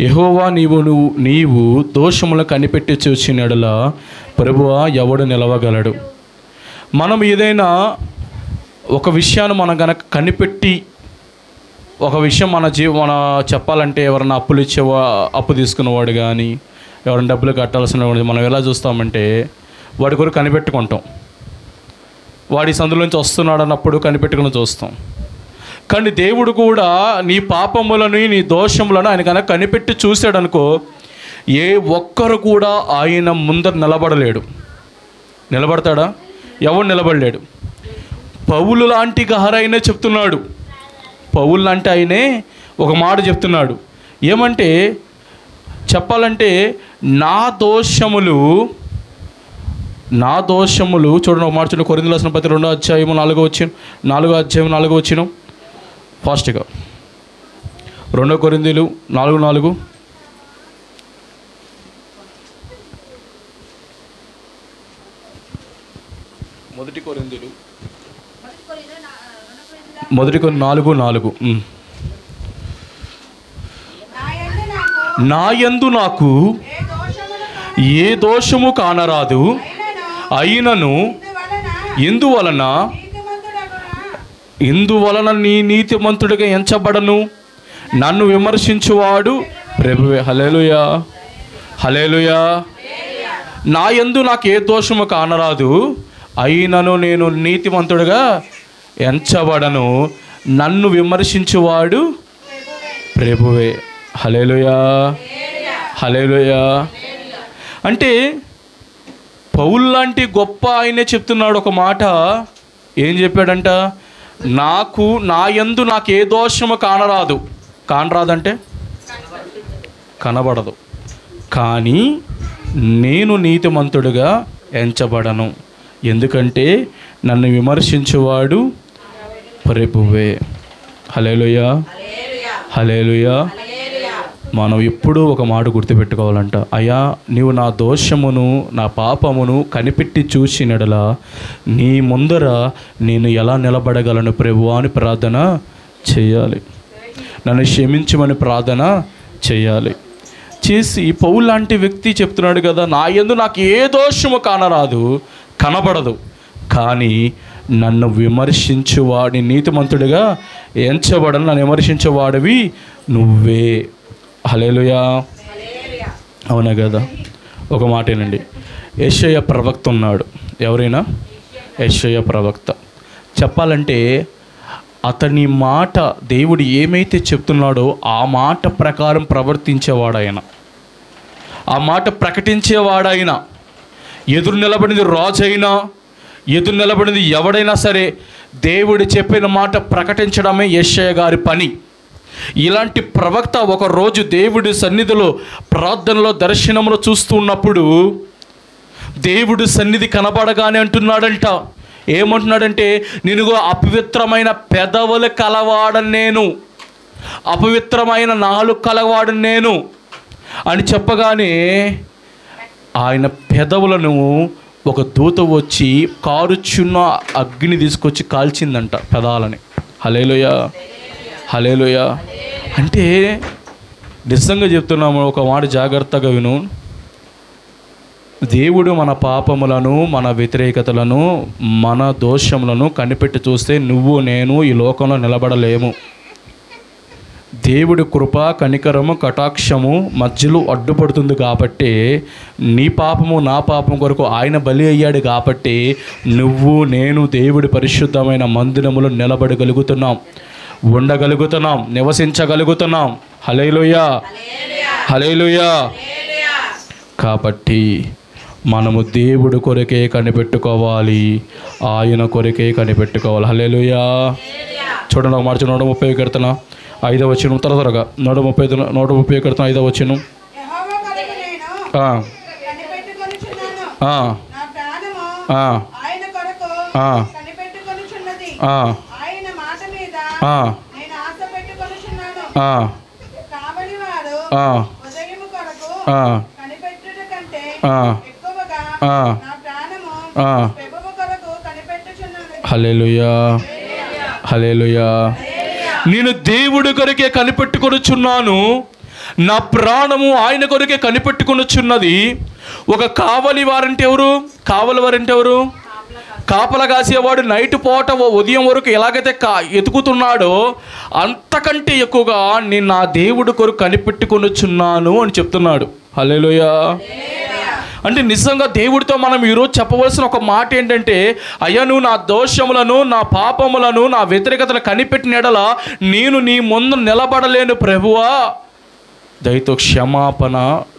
యెహోవా నీవు దోషములను కనిపెట్టి చూచిన యెడల ప్రభువా ఎవడు నిలవగలడు. మనం ఏదైనా ఒక విషయాన్ని మనం గనక కనిపెట్టి ఒక విషయం మన చెప్పాలంటే ఎవరైనా అప్పు తీసుకున్నవాడు కానీ ఎవరైనా డబ్బులు కట్టాల్సిన మనం ఎలా చూస్తామంటే వాడి కొరకు కనిపెట్టుకుంటాం. వాడి సందులోంచి వస్తున్నాడు అన్నప్పుడు కనిపెట్టుకుని చూస్తాం. కానీ దేవుడు కూడా నీ పాపములను నీ దోషములను ఆయన కనుక కనిపెట్టి చూశాడనుకో, ఏ ఒక్కరు కూడా ఆయన ముందర నిలబడలేడు. నిలబడతాడా? ఎవడు నిలబడలేడు. పౌలు లాంటి గహరైనే చెప్తున్నాడు. పౌలు లాంటి ఆయనే ఒక మాట చెప్తున్నాడు. ఏమంటే చెప్పాలంటే నా దోషములు చూడండి, ఒక మాట చూడండి. కొరింథీయులకు రాసిన పత్రిక 2వ అధ్యాయం 4వ వచనం ఫాస్ట్గా. 2 కొరింథీయులు 4:4. మొదటి కొరింథీయులు 4:4. నా యందు నాకు ఏ దోషము కానరాదు, అయినను ఇందువలన నీ నీతిమంతుడిగా ఎంచబడను. నన్ను విమర్శించువాడు ప్రభువే. హల్లెలూయా, హల్లెలూయా. నా యందు నాకు ఏ దోషము కానరాదు, అయినను నేను నీతిమంతుడిగా ఎంచబడను. నన్ను విమర్శించువాడు ప్రభువే. హల్లెలూయా, హల్లెలూయా. అంటే పౌలు లాంటి గొప్ప ఆయనే చెప్తున్నాడు ఒక మాట. ఏం చెప్పాడంట? నా యందు నాకు ఏ దోషము కానరాదంటే కనబడదు, కానీ నేను నీతిమంతుడిగా ఎంచబడను. ఎందుకంటే నన్ను విమర్శించువాడు ప్రభువే. హల్లెలూయా, హల్లెలూయా. మనం ఎప్పుడూ ఒక మాట గుర్తుపెట్టుకోవాలంట. అయ్యా, నీవు నా దోషమును నా పాపమును కనిపెట్టి చూసినడలా నీ ముందర నేను ఎలా నిలబడగలను ప్రభువా అని ప్రార్థన చేయాలి. నన్ను క్షమించమని ప్రార్థన చేయాలి. చేసి పౌలు లాంటి వ్యక్తి చెప్తున్నాడు కదా, నా యందు నాకు ఏ దోషము కనబడదు, కానీ నన్ను విమర్శించువాడి నీతిమంతుడిగా ఎంచబడను. నన్ను విమర్శించేవాడివి నువ్వే. హల్లెలూయా, అవునా కదా? ఒక మాటేనండి. యెషయా ప్రవక్త ఉన్నాడు. ఎవరైనా యెషయా ప్రవక్త చెప్పాలంటే అతని మాట దేవుడు ఏమైతే చెప్తున్నాడో ఆ మాట ప్రకారం ప్రవర్తించేవాడాయన, ఆ మాట ప్రకటించేవాడాయన. ఎదురు నిలబడింది రాజైనా, ఎదురు నిలబడింది ఎవడైనా సరే, దేవుడు చెప్పిన మాట ప్రకటించడమే యెషయా గారి పని. ఇలాంటి ప్రవక్త ఒకరోజు దేవుడి సన్నిధిలో ప్రార్థనలో దర్శనంలో చూస్తూ ఉన్నప్పుడు దేవుడి సన్నిధి కనబడగానే అంటున్నాడంట. ఏమంటున్నాడంటే, నేను అపవిత్రమైన పెదవులు కలవాడను నేను, అపవిత్రమైన నాలుగు కలవాడను నేను అని చెప్పగానే ఆయన పెదవులను ఒక దూత వచ్చి కారుచున్న అగ్ని తీసుకొచ్చి కాల్చిందంట పెదాలని. హల్లెలూయా, హల్లెలూయా. అంటే నిజంగా చెప్తున్నాము, ఒక మాట జాగ్రత్తగా విను. దేవుడు మన పాపములను, మన వ్యతిరేకతలను, మన దోషములను కనిపెట్టి చూస్తే నువ్వు నేను ఈ లోకంలో నిలబడలేము. దేవుడి కృప, కనికరము, కటాక్షము మధ్యలో అడ్డుపడుతుంది కాబట్టి, నీ పాపము నా పాపం కొరకు ఆయన బలి అయ్యాడు కాబట్టి నువ్వు నేను దేవుడి పరిశుద్ధమైన మందిరములో నిలబడగలుగుతున్నాం, ఉండగలుగుతున్నాం, నివసించగలుగుతున్నాం. హల్లెలూయా, హల్లెలూయా. కాబట్టి మనము దేవుడి కొరకే కనిపెట్టుకోవాలి, ఆయన కొరకే కనిపెట్టుకోవాలి. హల్లెలూయా. చూడండి, ఒక మాట 130 కీర్తన 5వ వచనం, త్వరగా 130 కీర్తన 5వ వచనం. హల్లెలూయా, హల్లెలూయా. నేను దేవుడి కొరకే కనిపెట్టుకొనుచున్నాను, నా ప్రాణము ఆయన కొరకే కనిపెట్టుకొనుచున్నది. ఒక కావలి వారంటే ఎవరు? కావలి వారంటే ఎవరు? కాపలా కాసేవాడు. నైట్ పూట ఉదయం వరకు ఎలాగైతే ఎతుకుతున్నాడో అంతకంటే ఎక్కువగా నేను నా దేవుడి కొరకు కనిపెట్టుకొనుచున్నాను అని చెప్తున్నాడు. హల్లెలూయా. అంటే నిజంగా దేవుడితో మనం ఈరోజు చెప్పవలసిన ఒక మాట ఏంటంటే, అయ్యా నువ్వు నా దోషములను, నా పాపములను, నా వ్యతిరేకతను కనిపెట్టిన ఎడల నేను నీ ముందు నిలబడలేను ప్రభువా, దయతో క్షమాపణ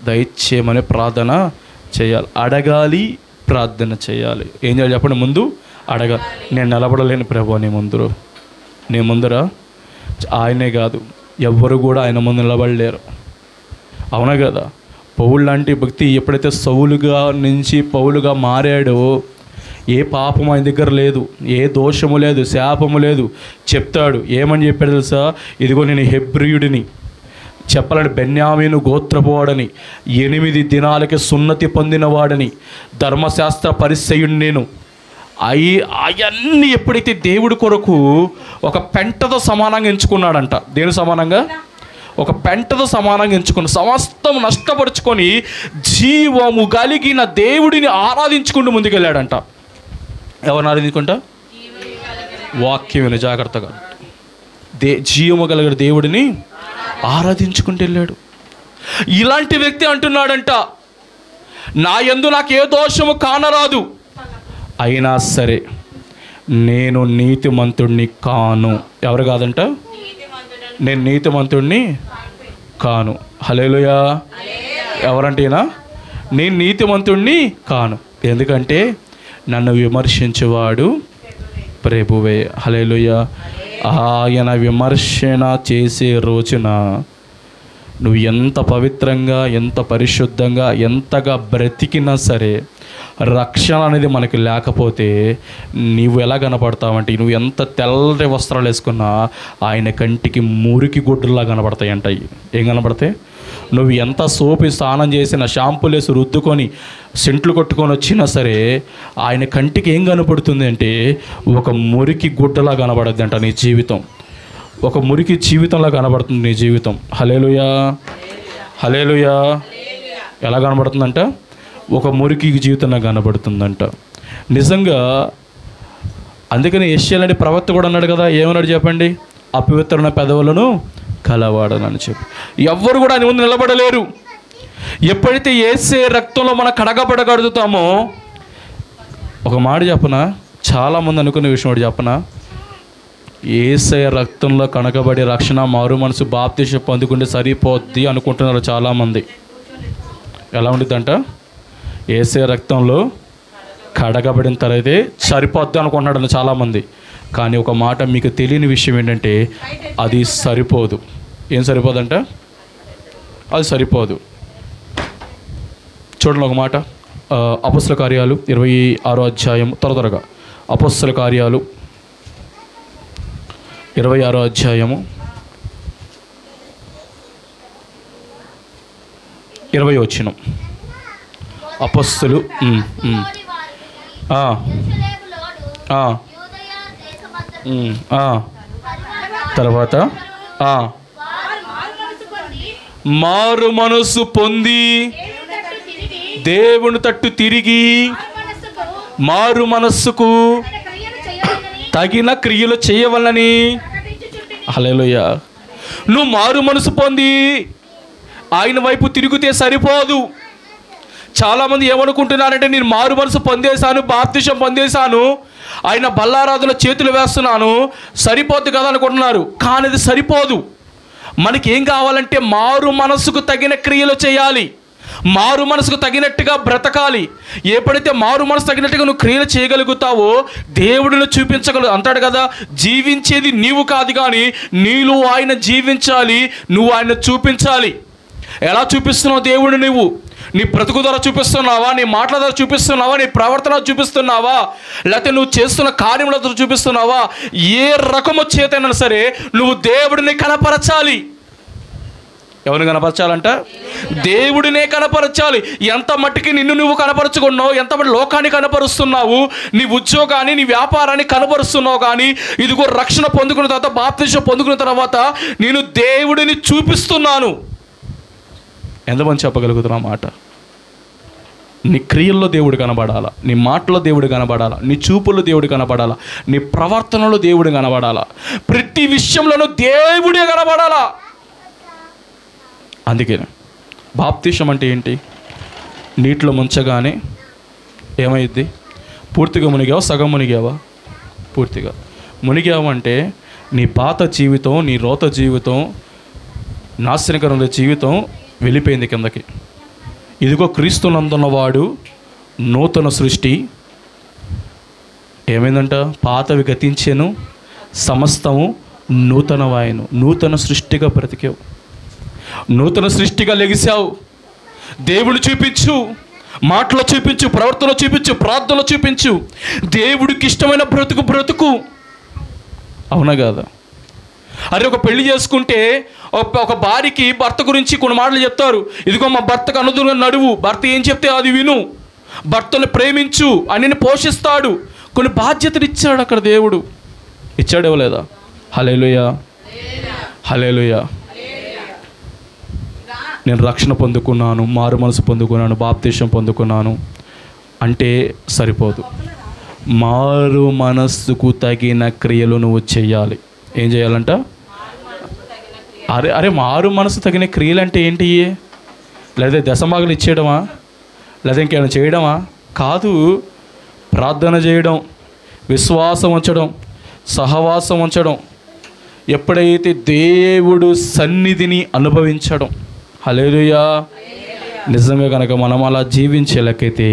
దయచేయమని ప్రార్థన చేయాలి. అడగాలి, ప్రార్థన చేయాలి. ఏం చేయాలి చెప్పండి? ముందు అడగాలి. నేను నిలబడలేను ప్రభువా నీ ముందర. ఆయనే కాదు, ఎవ్వరు కూడా ఆయన ముందు నిలబడలేరు. అవునా కదా? పౌలు లాంటి వ్యక్తి ఎప్పుడైతే సౌలుగా నుంచి పౌలుగా మారాడో ఏ పాపం ఆయన దగ్గర లేదు, ఏ దోషము లేదు, శాపము లేదు. చెప్తాడు, ఏమని చెప్పాడు తెలుసా? ఇదిగో నేను హెబ్రీయుడిని, చెప్పాలని బెన్యామీను గోత్రపోవాడని, 8 దినాలకి సున్నతి పొందినవాడని, ధర్మశాస్త్ర పరిచయుడిని నేను. అవన్నీ ఎప్పుడైతే దేవుడి కొరకు ఒక పెంటతో సమానంగా ఎంచుకున్నాడంట. దేని సమానంగా? ఒక పెంటతో సమానంగా ఎంచుకుని సమస్తం నష్టపరుచుకొని జీవము కలిగిన దేవుడిని ఆరాధించుకుంటూ ముందుకెళ్ళాడంట. ఎవరిని ఆరాధించుకుంటా? వాక్యం విని జాగ్రత్తగా. జీవము కలిగిన దేవుడిని ఆరాధించుకుంటూ వెళ్ళాడు. ఇలాంటి వ్యక్తి అంటున్నాడంట, నా యందు నాకు ఏ దోషము కానరాదు, అయినా సరే నేను నీతిమంతుడిని కాను. ఎవరు కాదంట? నేను నీతిమంతుడిని కాను. హల్లెలూయా. ఎవరంటేనా? నేను నీతిమంతుడిని కాను, ఎందుకంటే నన్ను విమర్శించేవాడు ప్రభువే. హల్లెలూయా. ఆయన విమర్శన చేసే రోజున నువ్వు ఎంత పవిత్రంగా, ఎంత పరిశుద్ధంగా, ఎంతగా బ్రతికినా సరే రక్షణ అనేది మనకి లేకపోతే నువ్వు ఎలా కనపడతావంటే, నువ్వు ఎంత తెల్లటి వస్త్రాలు వేసుకున్నా ఆయన కంటికి మురికి గుడ్డల్లా కనపడతాయి అంట. ఏం కనపడతాయి? నువ్వు ఎంత సోపు స్నానం చేసిన, షాంపూలు వేసి రుద్దుకొని సెంట్లు కొట్టుకొని వచ్చినా సరే ఆయన కంటికి ఏం కనపడుతుంది అంటే ఒక మురికి గుడ్డలా కనపడద్ది అంట నీ జీవితం. ఒక మురికి జీవితంలా కనబడుతుంది నీ జీవితం. హల్లెలూయా. హల్లెలూయా. ఎలా కనబడుతుందంట? ఒక మురికి జీవితంగా కనబడుతుందంట. నిజంగా అందుకని యెషయా లాంటి ప్రవక్త కూడా అన్నాడు కదా, ఏమన్నాడు చెప్పండి? అపవిత్రమైన పెదవులను కలవాడనని చెప్పి. ఎవ్వరు కూడా ఆయన ముందు నిలబడలేరు. ఎప్పుడైతే యేసే రక్తంలో మనం కడగబడగలుగుతామో, ఒక మాట చెప్పనా, చాలామంది అనుకునే విషయం ఒకటి చెప్పనా, యేసే రక్తంలో కడగబడి రక్షణ, మారు మనసు, బాప్తిసం పొందుకుంటే సరిపోద్ది అనుకుంటున్నారు చాలామంది. ఎలా ఉండిద్దంట? యేసే రక్తంలో కడగబడిన తర్వాత సరిపోద్ది అనుకుంటున్నాడు చాలామంది. కానీ ఒక మాట మీకు తెలియని విషయం ఏంటంటే అది సరిపోదు. ఏం సరిపోదంట? అది సరిపోదు. చూడండి ఒక మాట, అపొస్తలుల కార్యాలు 26వ అధ్యాయం, త్వరగా అపొస్తలుల కార్యాలు 26వ అధ్యాయము 20వ వచనం. అపొస్తలు తర్వాత మారు మనసు పొంది దేవుని తట్టు తిరిగి మారు మనస్సుకు తగిన క్రియలు చేయవలని. హల్లెలూయా. నువ్వు మారు మనసు పొంది ఆయన వైపు తిరిగితే సరిపోదు. చాలామంది ఏమనుకుంటున్నారంటే, నేను మారు మనసు పొందేశాను, బాప్తిసం పొందేశాను, ఆయన బల్లారాధన చేతులు వేస్తున్నాను, సరిపోద్ది కదా అనుకుంటున్నారు. కానీ అది సరిపోదు. మనకి ఏం కావాలంటే మారు మనసుకు తగిన క్రియలు చేయాలి, మారు మనసుకు తగినట్టుగా బ్రతకాలి. ఎప్పుడైతే మారు మనసు తగినట్టుగా నువ్వు క్రియలు చేయగలుగుతావో దేవుడిని చూపించగలవు. అంటాడు కదా, జీవించేది నీవు కాదు కానీ నీలో ఆయన జీవించాలి, నువ్వు ఆయన చూపించాలి. ఎలా చూపిస్తున్నావు దేవుడిని? నువ్వు నీ బ్రతుకు ద్వారా చూపిస్తున్నావా, నీ మాటల ద్వారా చూపిస్తున్నావా, నీ ప్రవర్తన చూపిస్తున్నావా, లేకపోతే నువ్వు చేస్తున్న కార్యముల ద్వారా చూపిస్తున్నావా? ఏ రకము చేతైనా సరే నువ్వు దేవుడిని కనపరచాలి. ఎవరిని కనపరచాలంట? దేవుడినే కనపరచాలి. ఎంత మట్టికి నిన్ను నువ్వు కనపరుచుకున్నావు, ఎంత మట్టి లోకాన్ని కనపరుస్తున్నావు, నీ ఉద్యోగాన్ని, నీ వ్యాపారాన్ని కనపరుస్తున్నావు. కానీ ఇదిగో రక్షణ పొందుకున్న తర్వాత, బాప్తిసం పొందుకున్న తర్వాత నేను దేవుడిని చూపిస్తున్నాను. ఎంతమంది చెప్పగలుగుతున్నా మాట? నీ క్రియల్లో దేవుడు కనబడాలా, నీ మాటలో దేవుడు కనబడాలా, నీ చూపుల్లో దేవుడు కనబడాలా, నీ ప్రవర్తనలో దేవుడు కనబడాలా, ప్రతి విషయంలోనూ దేవుడే కనబడాలా. అందుకే బాప్తిసం అంటే ఏంటి? నీటిలో ముంచగానే ఏమైద్ది? పూర్తిగా మునిగావా, సగం మునిగావా? పూర్తిగా మునిగావంటే నీ పాత జీవితం, నీ రోత జీవితం, నాశనకరమైన జీవితం వెళ్ళిపోయింది కిందకి. ఇదిగో క్రీస్తునందున్నవాడు నూతన సృష్టి. ఏమైందంట? పాతవి గతించెను, సమస్తము నూతనవాయను. నూతన సృష్టిగా బ్రతికావు, నూతన సృష్టిగా లెగిసావు. దేవుడు చూపించు, మాటలో చూపించు, ప్రవర్తనలో చూపించు, ప్రార్థనలో చూపించు. దేవుడికి ఇష్టమైన బ్రతుకు. అవునా కాదా? అరే ఒక పెళ్లి చేసుకుంటే ఒక భార్యకి భర్త గురించి కొన్ని మాటలు చెప్తారు. ఇదిగో మా భర్తకు అనుదురుగా నడువు, భర్త ఏం చెప్తే అది విను, భర్తను ప్రేమించు, అన్నిని పోషిస్తాడు. కొన్ని బాధ్యతలు ఇచ్చాడు అక్కడ దేవుడు. ఇచ్చాడేవో లేదా? హల్లెలూయా, హల్లెలూయా. నేను రక్షణ పొందుకున్నాను, మారు మనసు పొందుకున్నాను, బాప్తిసం పొందుకున్నాను అంటే సరిపోదు. మారు మనస్సుకు తగిన క్రియలు నువ్వు చేయాలి. ఏం చేయాలంట? అరే మారు మనసు తగిన క్రియలు అంటే ఏంటి? లేదా దశమాగలు ఇచ్చేయడమా? లేదా ఇంకేమైనా చేయడమా? కాదు. ప్రార్థన చేయడం, విశ్వాసం ఉంచడం, సహవాసం ఉంచడం, ఎప్పుడైతే దేవుడు సన్నిధిని అనుభవించడం. హల్లెలూయా. నిజంగా కనుక మనం అలా జీవించేలకైతే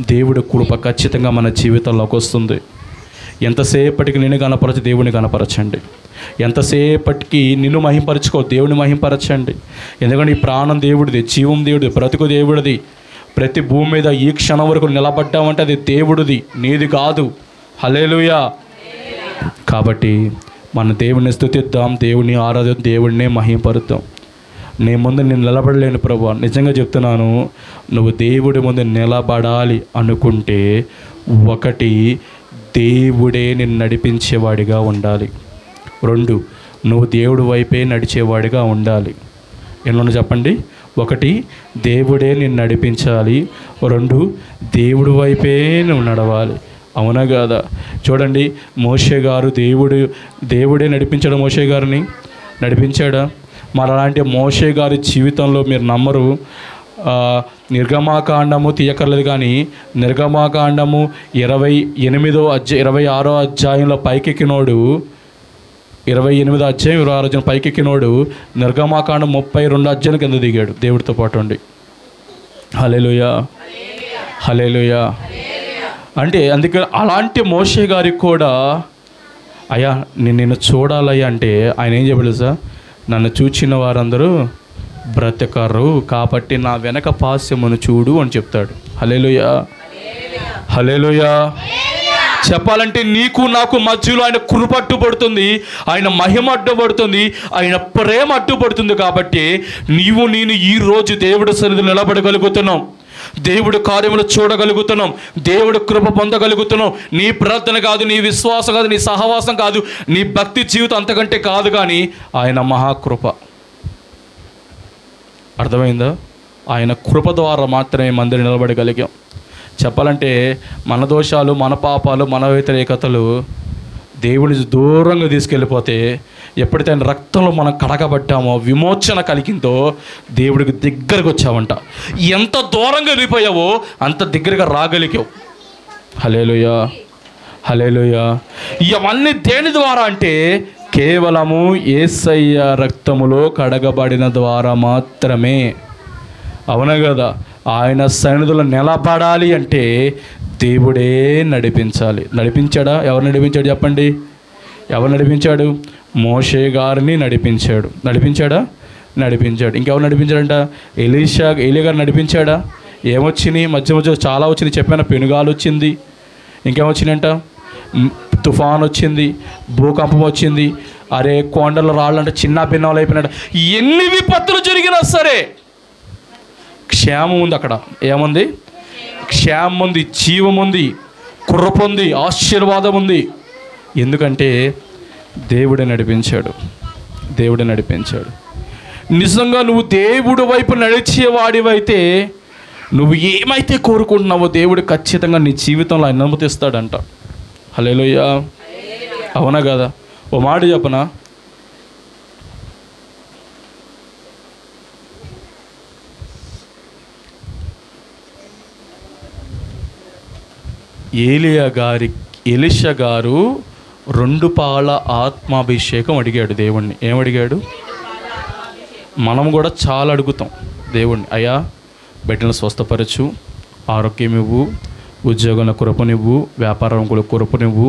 దేవుడి కృప ఖచ్చితంగా మన జీవితంలోకి వస్తుంది. ఎంతసేపటికి నిన్ను కనపరచి దేవుని కనపరచండి, ఎంతసేపటికి నిన్ను మహింపరచుకో, దేవుని మహింపరచండి. ఎందుకంటే ఈ ప్రాణం దేవుడిది, జీవం దేవుడిది, బ్రతుకు దేవుడిది. ప్రతి భూమి మీద ఈ క్షణం వరకు నిలబడ్డామంటే అది దేవుడిది, నీది కాదు. హల్లెలూయా. కాబట్టి మన దేవుడిని స్తుతిద్దాం, దేవుని ఆరాధిద్దాం, దేవుడినే మహింపరుద్దాం. నీ ముందు నేను నిలబడలేను ప్రభువా, నిజంగా చెప్తున్నాను. నువ్వు దేవుడి ముందు నిలబడాలి అనుకుంటే ఒకటి, దేవుడే నిన్ను నడిపించేవాడిగా ఉండాలి. 2, నువ్వు దేవుడి వైపే నడిచేవాడిగా ఉండాలి. ఎన్నో చెప్పండి. 1, దేవుడే నిన్ను నడిపించాలి. 2, దేవుడి వైపే నువ్వు నడవాలి. అవునా కాదా? చూడండి, మోషే గారు దేవుడే నడిపించాడు. మోషే గారిని నడిపించాడా? మరి అలాంటి మోషే గారి జీవితంలో మీరు నమ్మరు, నిర్గమాకాండము తీయకర్లేదు కానీ నిర్గమాకాండము 26వ అధ్యాయంలో పైకెక్కినోడు, 28వ అధ్యాయం 26వ అధ్యాయం పైకెక్కినోడు నిర్గమాకాండం 32 అధ్యాయం కింద దిగాడు దేవుడితో పాటు ఉండి. హల్లెలూయా, హల్లెలూయా. అంటే అందుకే అలాంటి మోషే గారికి కూడా అయ్యా నిన్ను చూడాలయ్యా అంటే ఆయన ఏం చెప్పలేదు సార్? నన్ను చూచిన వారందరూ బ్రతకరు కాబట్టి నా వెనక పాస్యమును చూడు అని చెప్తాడు. హల్లెలూయా, హల్లెలూయా. చెప్పాలంటే నీకు నాకు మధ్యలో ఆయన కృప అడ్డుపడుతుంది, ఆయన మహిమ అడ్డుపడుతుంది, ఆయన ప్రేమ అడ్డుపడుతుంది. కాబట్టి నేను ఈరోజు దేవుడి సన్నిధిలో నిలబడగలుగుతున్నాం, దేవుడి కార్యములు చూడగలుగుతున్నాం, దేవుడి కృప పొందగలుగుతున్నాం. నీ ప్రార్థన కాదు, నీ విశ్వాసం కాదు, నీ సహవాసం కాదు, నీ భక్తి జీవితం అంతకంటే కాదు, కానీ ఆయన మహాకృప. అర్థమైందా? ఆయన కృప ద్వారా మాత్రమే మందిరం నిలబడగలిగాం. చెప్పాలంటే మన దోషాలు, మన పాపాలు, మన వ్యతిరేకతలు దేవుని దూరంగా తీసుకెళ్ళిపోతే ఎప్పుడైతే ఆయన రక్తంలో మనం కడగబట్టామో, విమోచన కలిగిందో దేవుడికి దగ్గరకు వచ్చావంట. ఎంత దూరంగా వెళ్ళిపోయావో అంత దగ్గరగా రాగలిగావు. హల్లెలూయా, హల్లెలూయా. ఇవన్నీ దేని ద్వారా అంటే కేవలము యేసయ్య రక్తములో కడగబడిన ద్వారా మాత్రమే. అవునా కదా? ఆయన సన్నిధిలో నిలబడాలి అంటే దేవుడే నడిపించాలి. నడిపించాడా? ఎవరు నడిపించాడు చెప్పండి? ఎవరు నడిపించాడు? మోషే గారిని నడిపించాడు. నడిపించాడా? నడిపించాడు. ఇంకెవరు నడిపించాడంట? ఎలీయా గారు నడిపించాడా? ఏమొచ్చినాయి? మధ్య చాలా వచ్చినాయి చెప్పాను. పెనుగాలు వచ్చింది, ఇంకేమొచ్చిందంట? తుఫాన్ వచ్చింది, భూకంపం వచ్చింది, అరే కొండలు రాళ్ళంటే చిన్న భిన్నాలు అయిపోయినట్ట. ఎన్ని విపత్తులు జరిగినా సరే క్షేమం ఉంది. అక్కడ ఏముంది? క్షేమం ఉంది, జీవం ఉంది, కృప ఉంది, ఆశీర్వాదం ఉంది. ఎందుకంటే దేవుడే నడిపించాడు, దేవుడే నడిపించాడు. నిజంగా నువ్వు దేవుడి వైపు నడిచేవాడివైతే నువ్వు ఏమైతే కోరుకుంటున్నావో దేవుడు ఖచ్చితంగా నీ జీవితంలో అనుమతిస్తాడంట. హల్లెలూయా. అవునా కదా? ఓ మాట చెప్పనా, ఎలీషా గారు 2 పాల ఆత్మాభిషేకం అడిగాడు దేవుణ్ణి. ఏమడిగాడు? మనం కూడా చాలా అడుగుతాం దేవుణ్ణి, అయ్యా బిడ్డలను స్వస్థపరచు, ఆరోగ్యం ఇవ్వు, ఉద్యోగంలో కృపనివ్వు, వ్యాపారంలో కృపనివ్వు,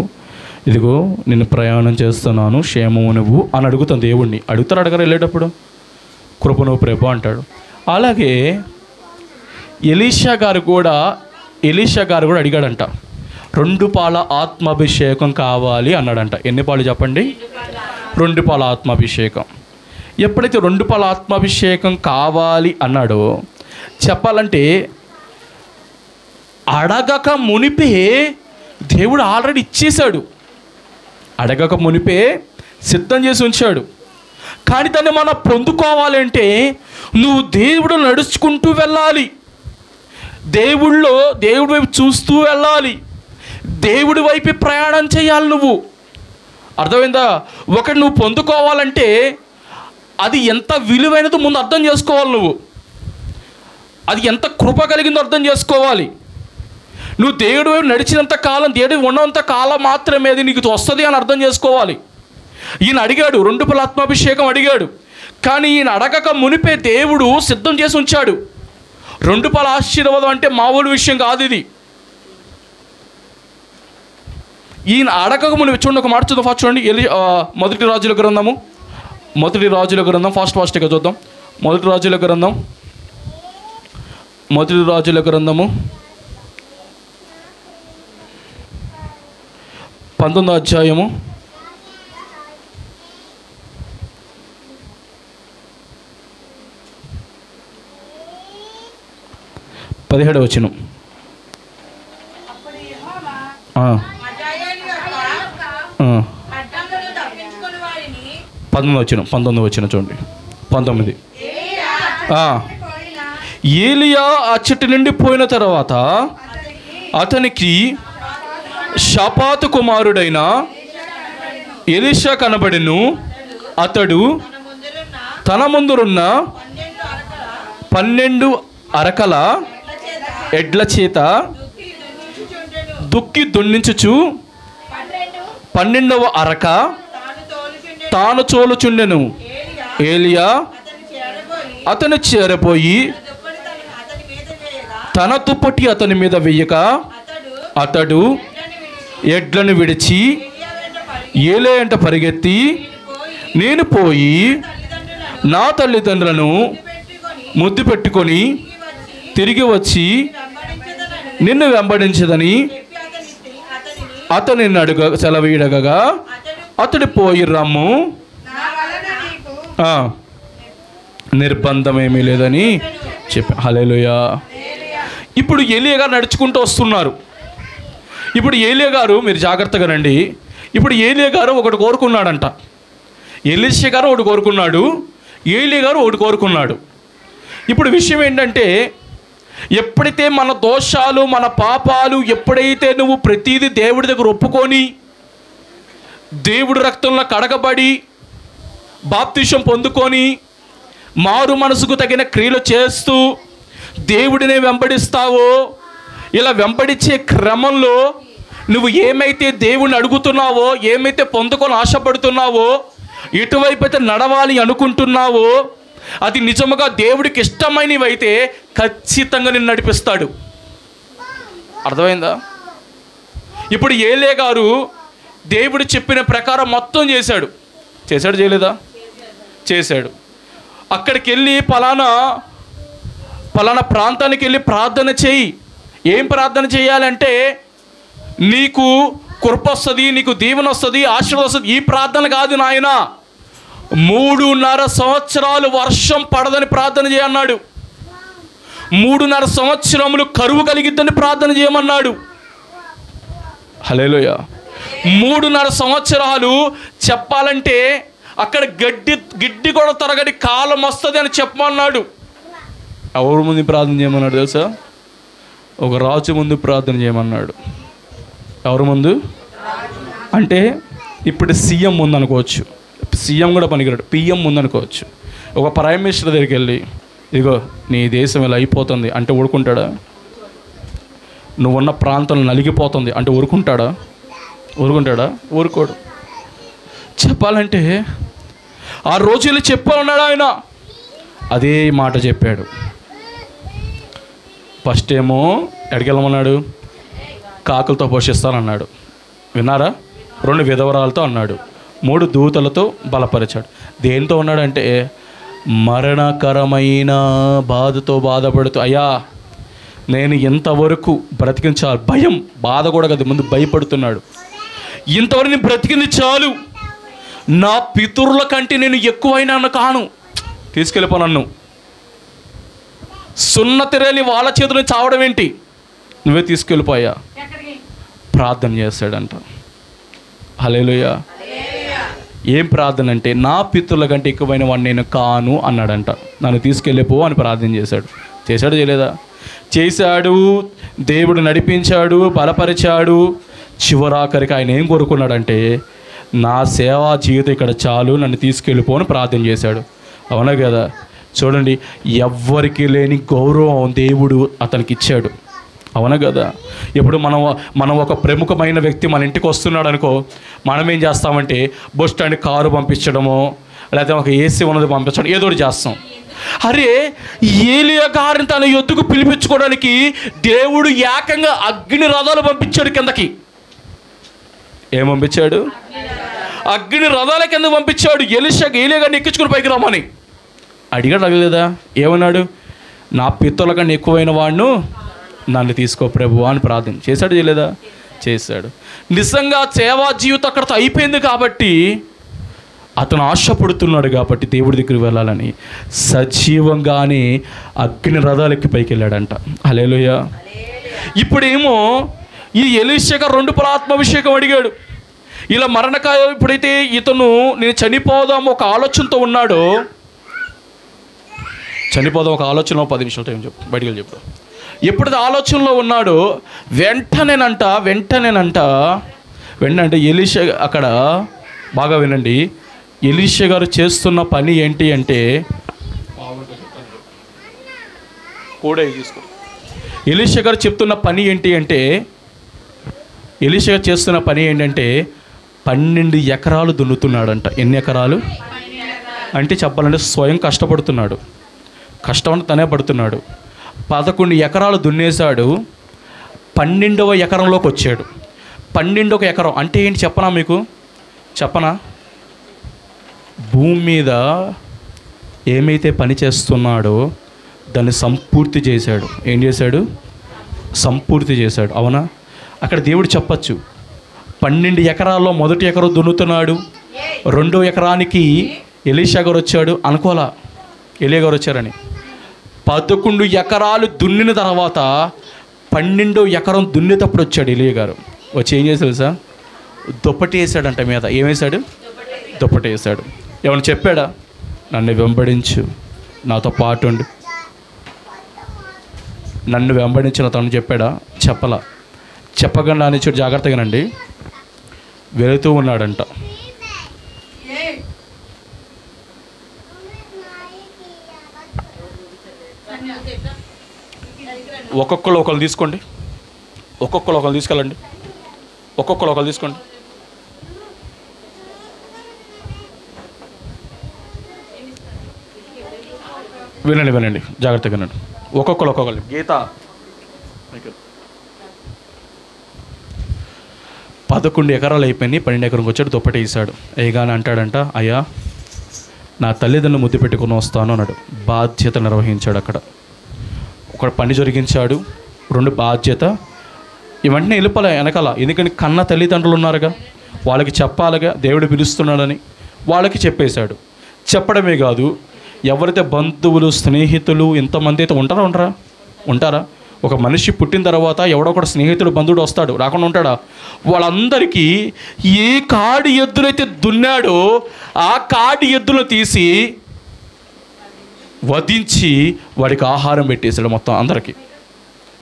ఇదిగో నేను ప్రయాణం చేస్తున్నాను క్షేమము నువ్వు అని అడుగుతాం దేవుణ్ణి. అడగరు వెళ్ళేటప్పుడు కృపను ప్రభు అంటాడు. అలాగే ఎలీషా గారు కూడా అడిగాడంట, 2 పాల ఆత్మాభిషేకం కావాలి అన్నాడంట. ఎన్ని పాలు చెప్పండి? 2 పాల ఆత్మాభిషేకం. ఎప్పుడైతే 2 పాల ఆత్మాభిషేకం కావాలి అన్నాడో, చెప్పాలంటే అడగక మునిపే దేవుడు ఆల్రెడీ ఇచ్చేశాడు. అడగక మునిపే సిద్ధం చేసి ఉంచాడు. కానీ దాన్ని మనం పొందుకోవాలంటే నువ్వు దేవుడు నడుచుకుంటూ వెళ్ళాలి, దేవుడి వైపు చూస్తూ వెళ్ళాలి, దేవుడి వైపు ప్రయాణం చేయాలి. నువ్వు అర్థమైందా? ఒకటి నువ్వు పొందుకోవాలంటే అది ఎంత విలువైనదో ముందు అర్థం చేసుకోవాలి. నువ్వు అది ఎంత కృప కలిగిందో అర్థం చేసుకోవాలి. నువ్వు దేవుడి వైపు నడిచినంత కాలం, దేవుడు ఉన్నంత కాలం మాత్రమే అది నీకు వస్తుంది అని అర్థం చేసుకోవాలి. ఈయన అడిగాడు, 2 పాల ఆత్మాభిషేకం అడిగాడు. కానీ ఈయన అడగక మునిపే దేవుడు సిద్ధం చేసి ఉంచాడు. 2 పాల ఆశీర్వాదం అంటే మామూలు విషయం కాదు ఇది. ఈయన అడగక మునిపే చూడండి, ఒక మాట చూద్దాం. ఫస్ట్ చూడండి, మొదటి రాజుల గ్రంథం ఫాస్ట్గా చూద్దాం. మొదటి రాజుల గ్రంథము 19వ అధ్యాయము 17వ వచనం. 19వ వచనం చూడండి. 19. ఏలియా అచ్చటి నుండి పోయిన తర్వాత అతనికి షాపాతు కుమారుడైన ఎలీషా కనబడెను. అతడు తన ముందురున్న 12 అరకల ఎడ్ల చేత దుక్కి దున్నించుచు 12వ అరక తాను చోలుచుండెను. ఏలియా అతను చేరపోయి తన దుప్పటి అతని మీద వెయ్యక అతడు ఎడ్లను విడిచి ఏలే అంట పరిగెత్తి, నేను పోయి నా తల్లిదండ్రులను ముద్దు పెట్టుకొని తిరిగి వచ్చి నిన్ను వెంబడించదని అతని సెలవీడగా అతడు పోయి రమ్ము, నిర్బంధమేమీ లేదని చెప్పి. హల్లెలూయా. ఇప్పుడు ఏలియా గారు నడుచుకుంటూ వస్తున్నారు. ఇప్పుడు ఏలియా గారు, మీరు జాగ్రత్తగా రండి, ఇప్పుడు ఏలియా గారు ఒకటి కోరుకున్నాడంట. ఎలీషా గారు ఒకటి కోరుకున్నాడు, ఏలియా గారు ఒకటి కోరుకున్నాడు. ఇప్పుడు విషయం ఏంటంటే, ఎప్పుడైతే మన దోషాలు, మన పాపాలు ఎప్పుడైతే నువ్వు ప్రతీది దేవుడి దగ్గర ఒప్పుకొని దేవుడి రక్తంలో కడగబడి బాప్తిసం పొందుకొని మారు మనసుకు తగిన క్రియలు చేస్తూ దేవుడిని వెంబడిస్తావో, ఇలా వెంబడించే క్రమంలో నువ్వు ఏమైతే దేవుణ్ణి అడుగుతున్నావో, ఏమైతే పొందుకొని ఆశపడుతున్నావో, ఎటువైపు అయితే నడవాలి అనుకుంటున్నావో అది నిజముగా దేవుడికి ఇష్టమైనవైతే ఖచ్చితంగా నిన్ను నడిపిస్తాడు. అర్థమైందా? ఇప్పుడు ఏలియా గారు దేవుడు చెప్పిన ప్రకారం మొత్తం చేశాడు. చేయలేదా? చేశాడు. అక్కడికి వెళ్ళి పలానా ప్రాంతానికి వెళ్ళి ప్రార్థన చేయి. ఏం ప్రార్థన చేయాలంటే, నీకు కృప వస్తుంది, నీకు దీవెన వస్తుంది, ఆశీర్వాదం వస్తుంది. ఈ ప్రార్థన కాదు నాయన, 3.5 సంవత్సరాలు వర్షం పడదని ప్రార్థన చేయమన్నాడు. 3.5 సంవత్సరములు కరువు కలిగిద్దని ప్రార్థన చేయమన్నాడు. హల్లెలూయా. 3.5 సంవత్సరాలు చెప్పాలంటే అక్కడ గిడ్డి కూడా తరగని కాలం వస్తుంది అని చెప్పమన్నాడు. ఎవరి ముందు ప్రార్థన చేయమన్నాడు తెలుసా? ఒక రాజు ముందు ప్రార్థన చేయమన్నాడు. ఎవరి ముందు అంటే ఇప్పుడు సీఎం ముందు అనుకోవచ్చు, సీఎం కూడా పనికిరాడు, పిఎం ముందు అనుకోవచ్చు. ఒక ప్రైమ్ మినిస్టర్ దగ్గరికి వెళ్ళి ఇదిగో నీ దేశం ఇలా అయిపోతుంది అంటే ఊరుకుంటాడా? నువ్వున్న ప్రాంతం నలిగిపోతుంది అంటే ఊరుకుంటాడా? ఊరుకోడు. చెప్పాలంటే ఆ రోజులు చెప్పా ఉన్నాడు ఆయన. అదే మాట చెప్పాడు. ఫస్ట్ ఏమో ఎడకెళ్ళమన్నాడు, కాకులతో పోషిస్తానన్నాడు. విన్నారా? 2 విధవరాలతో అన్నాడు, 3 దూతలతో బలపరిచాడు. దేంతో ఉన్నాడంటే మరణకరమైన బాధతో బాధపడుతూ, అయ్యా నేను ఇంతవరకు బ్రతికించాలి, భయం బాధ కూడా కదా, ముందు భయపడుతున్నాడు. ఇంతవరకు నేను బ్రతికింది చాలు, నా పితరుల కంటే నేను ఎక్కువైనా కాను, తీసుకెళ్ళిపో నన్ను. సున్నతి రేని వాళ్ళ చేతులు చావడం ఏంటి, నువ్వే తీసుకెళ్ళిపోయా. ప్రార్థన చేస్తాడంట. హల్లెలూయా. ఏం ప్రార్థన అంటే నా పితరుల కంటే ఎక్కువైన వాడిని నేను కాను అన్నాడంట. నన్ను తీసుకెళ్ళిపో అని ప్రార్థన చేశాడు. చేయలేదా? చేశాడు. దేవుడు నడిపించాడు, బలపరిచాడు. చివరాఖరికి ఆయన ఏం కోరుకున్నాడంటే నా సేవా జీవితం ఇక్కడ చాలు, నన్ను తీసుకెళ్ళిపో అని ప్రార్థన చేశాడు. అవునా కదా? చూడండి, ఎవ్వరికి లేని గౌరవం దేవుడు అతనికి ఇచ్చాడు. అవునా కదా? ఇప్పుడు మనం ఒక ప్రముఖమైన వ్యక్తి మన ఇంటికి వస్తున్నాడు అనుకో, మనం ఏం చేస్తామంటే బస్ స్టాండ్ కారు పంపించడమో లేకపోతే ఒక ఏసీ ఉన్నది పంపించడం, ఏదో ఒకటి చేస్తాం. అరే ఏలియా గారిని తన యొద్దకు పిలిపించుకోవడానికి దేవుడు ఏకంగా అగ్ని రథాలు పంపించాడు కిందకి. ఏం పంపించాడు? అగ్ని రథాల కింద పంపించాడు. ఏలియా గారిని ఎక్కించుకుని పైకి రమ్మని అడిగాడు. అడగలేదా? ఏమన్నాడు? నా పితరుల కన్నా ఎక్కువైన వాడును నన్ను తీసుకో ప్రభు అని ప్రార్థన చేశాడు. చేయలేదా? చేశాడు. నిజంగా సేవా జీవితం అక్కడితో అయిపోయింది కాబట్టి అతను ఆశపడుతున్నాడు కాబట్టి దేవుడి దగ్గరికి వెళ్ళాలని సజీవంగానే అగ్ని రథాలెక్కి పైకి వెళ్ళాడంట. హల్లెలూయా. ఇప్పుడేమో ఈ ఎలీషా గారు 2 ఆత్మాభిషేకం అడిగాడు. ఇలా మరణకాయ ఎప్పుడైతే ఇతను నేను చనిపోదాము ఒక ఆలోచనతో ఉన్నాడో, చనిపోదాం ఒక ఆలోచన 10 నిమిషాలు టైం చెప్పు, బయటికి వెళ్ళి చెప్పు. ఎప్పుడైతే ఆలోచనలో ఉన్నాడో వెంటనేనంట ఎలీషా అక్కడ బాగా వినండి, ఎలీషా గారు చేస్తున్న పని ఏంటి అంటే ఎలీషా గారు చెప్తున్న పని ఏంటి అంటే ఎలీషా గారు చేస్తున్న పని ఏంటంటే 12 ఎకరాలు దున్నుతున్నాడంట. ఎన్ని ఎకరాలు అంటే చెప్పాలంటే స్వయం కష్టపడుతున్నాడు, కష్టం తనే పడుతున్నాడు. 11 ఎకరాలు దున్నేశాడు. 12వ ఎకరంలోకి వచ్చాడు. 12వ ఎకరం అంటే ఏంటి చెప్పనా మీకు? చెప్పనా? భూమి మీద ఏమైతే పని చేస్తున్నాడో దాన్ని సంపూర్తి చేశాడు. ఏం చేశాడు? సంపూర్తి చేశాడు. అవునా? అక్కడ దేవుడు చెప్పచ్చు 12 ఎకరాల్లో మొదటి ఎకరం దున్నుతున్నాడు, 2వ ఎకరానికి ఎలీషా గారు వచ్చాడు అనుకోలా, ఎలియా గారు వచ్చారని. 11 ఎకరాలు దున్నిన తర్వాత 12వ ఎకరం దున్నేటప్పుడు వచ్చాడు ఎలియా గారు. వచ్చి ఏం చేశాడు తెలుసా? దుప్పటి వేసాడంట మీద. ఏమేశాడు? దుప్పటి వేసాడు. ఏమన్నా చెప్పాడా? నన్ను వెంబడించు, నాతో పాటు ఉండు, నన్ను వెంబడించిన తను చెప్పాడా? చెప్పలా. చెప్పకుండా అని చూడు, జాగ్రత్తగానండి. వెళుతూ ఉన్నాడంట. ఒక్కొక్కరు ఒకరు తీసుకోండి, ఒక్కొక్కరు ఒకరు తీసుకెళ్ళండి, ఒక్కొక్కరు ఒకరు తీసుకోండి. వినండి జాగ్రత్తగా వినండి. ఒక్కొక్కరు ఒక్కొక్కరు. గీత 11 ఎకరాలు అయిపోయింది, 12 ఎకరంకి వచ్చాడు. దుప్పటి వేసాడు. వేయగానే అంటాడంట, అయ్యా నా తల్లిదండ్రులు ముద్దు పెట్టుకుని వస్తాను అన్నాడు. బాధ్యత నిర్వహించాడు. అక్కడ ఒక పని జరిగించాడు. 2 బాధ్యత. ఇవన్నీ వెళ్ళిపోలే వెనకాల, ఎందుకంటే కన్న తల్లిదండ్రులు ఉన్నారుగా, వాళ్ళకి చెప్పాలిగా దేవుడు పిలుస్తున్నాడని. వాళ్ళకి చెప్పేశాడు. చెప్పడమే కాదు, ఎవరైతే బంధువులు స్నేహితులు ఇంతమంది అయితే ఉంటారా ఒక మనిషి పుట్టిన తర్వాత ఎవడో ఒకటి స్నేహితుడు బంధువుడు వస్తాడు, రాకుండా ఉంటాడా? వాళ్ళందరికీ ఏ కాడి ఎద్దులైతే దున్నాడో ఆ కాడి ఎద్దులు తీసి వధించి వాడికి ఆహారం పెట్టేశాడు మొత్తం అందరికీ.